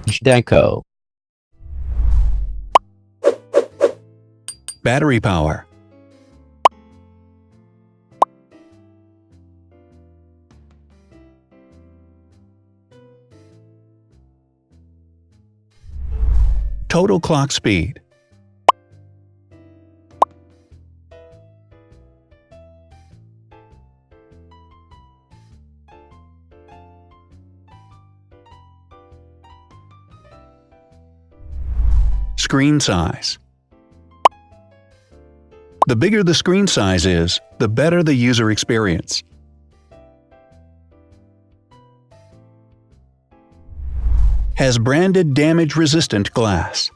Zhdanko. Battery power. Total clock speed. Screen size. The bigger the screen size is, the better the user experience. Has branded damage-resistant glass.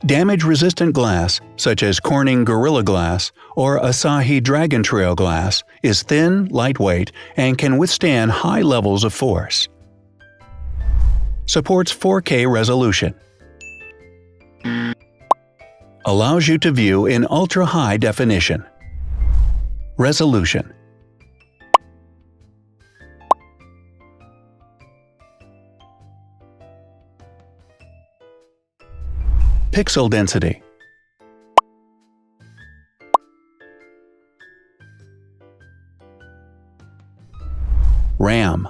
Damage-resistant glass, such as Corning Gorilla Glass or Asahi Dragon Trail glass, is thin, lightweight, and can withstand high levels of force. Supports 4K resolution. Allows you to view in ultra-high definition. Resolution. Pixel density. RAM.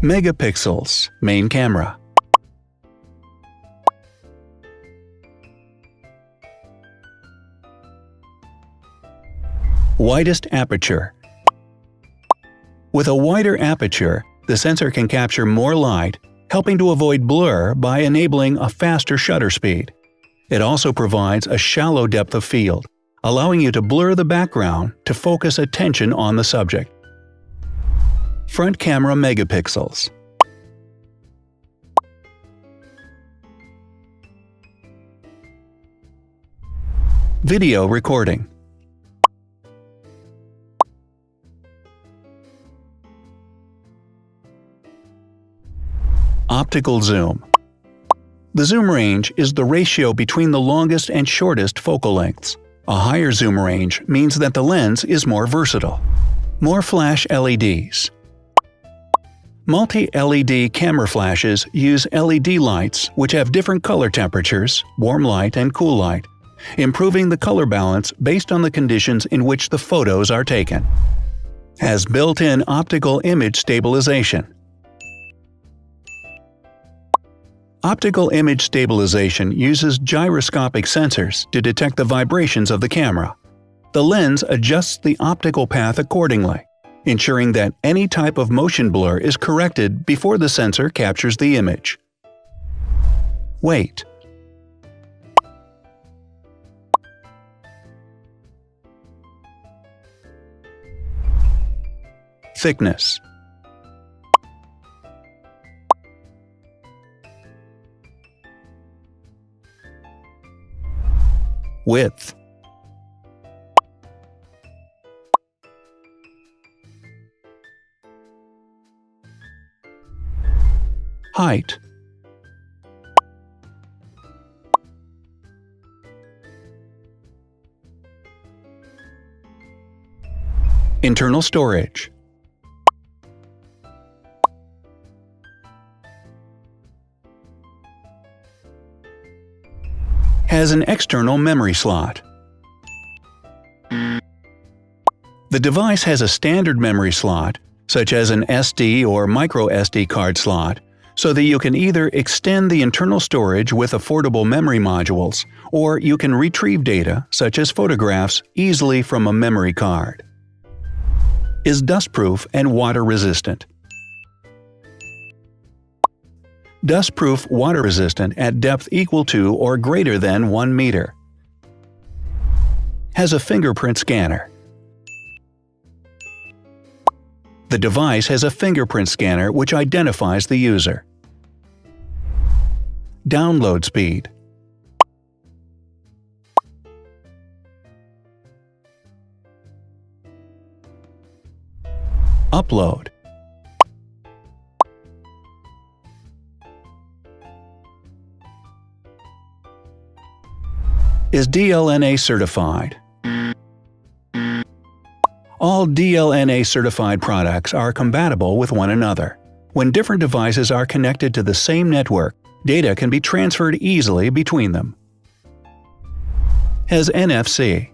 Megapixels, main camera. Widest aperture. With a wider aperture, the sensor can capture more light, helping to avoid blur by enabling a faster shutter speed. It also provides a shallow depth of field, allowing you to blur the background to focus attention on the subject. Front camera megapixels. Video recording. Optical zoom. The zoom range is the ratio between the longest and shortest focal lengths. A higher zoom range means that the lens is more versatile. More flash LEDs. Multi-LED camera flashes use LED lights which have different color temperatures, warm light and cool light, improving the color balance based on the conditions in which the photos are taken. Has built-in optical image stabilization. Optical image stabilization uses gyroscopic sensors to detect the vibrations of the camera. The lens adjusts the optical path accordingly, ensuring that any type of motion blur is corrected before the sensor captures the image. Weight. Thickness. Width. Height. Internal storage. Has an external memory slot. The device has a standard memory slot, such as an SD or micro SD card slot, so that you can either extend the internal storage with affordable memory modules, or you can retrieve data, such as photographs, easily from a memory card. Is dustproof and water-resistant. Dustproof water-resistant at depth equal to or greater than 1 meter. Has a fingerprint scanner. The device has a fingerprint scanner which identifies the user. Download speed. Upload. Is DLNA certified? All DLNA certified products are compatible with one another. When different devices are connected to the same network, data can be transferred easily between them. Has NFC.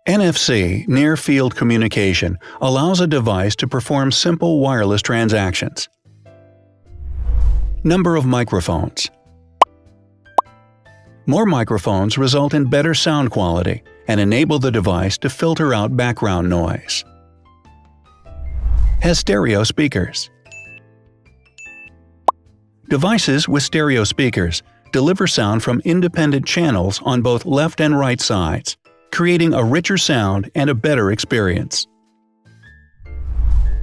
NFC, Near Field Communication, allows a device to perform simple wireless transactions. Number of microphones. More microphones result in better sound quality and enable the device to filter out background noise. Has stereo speakers. Devices with stereo speakers deliver sound from independent channels on both left and right sides, creating a richer sound and a better experience.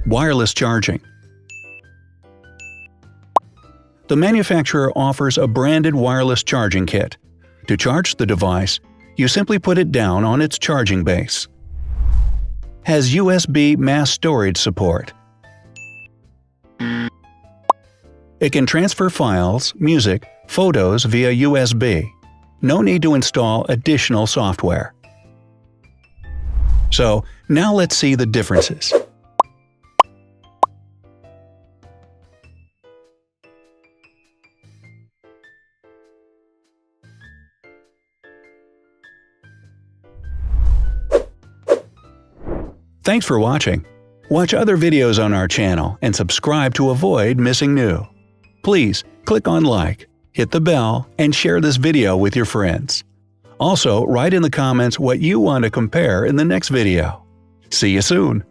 Wireless charging. The manufacturer offers a branded wireless charging kit. To charge the device, you simply put it down on its charging base. Has USB mass storage support. It can transfer files, music, photos via USB. No need to install additional software. So, now let's see the differences. Thanks for watching. Watch other videos on our channel and subscribe to avoid missing new. Please click on like, hit the bell, and share this video with your friends. Also, write in the comments what you want to compare in the next video. See you soon!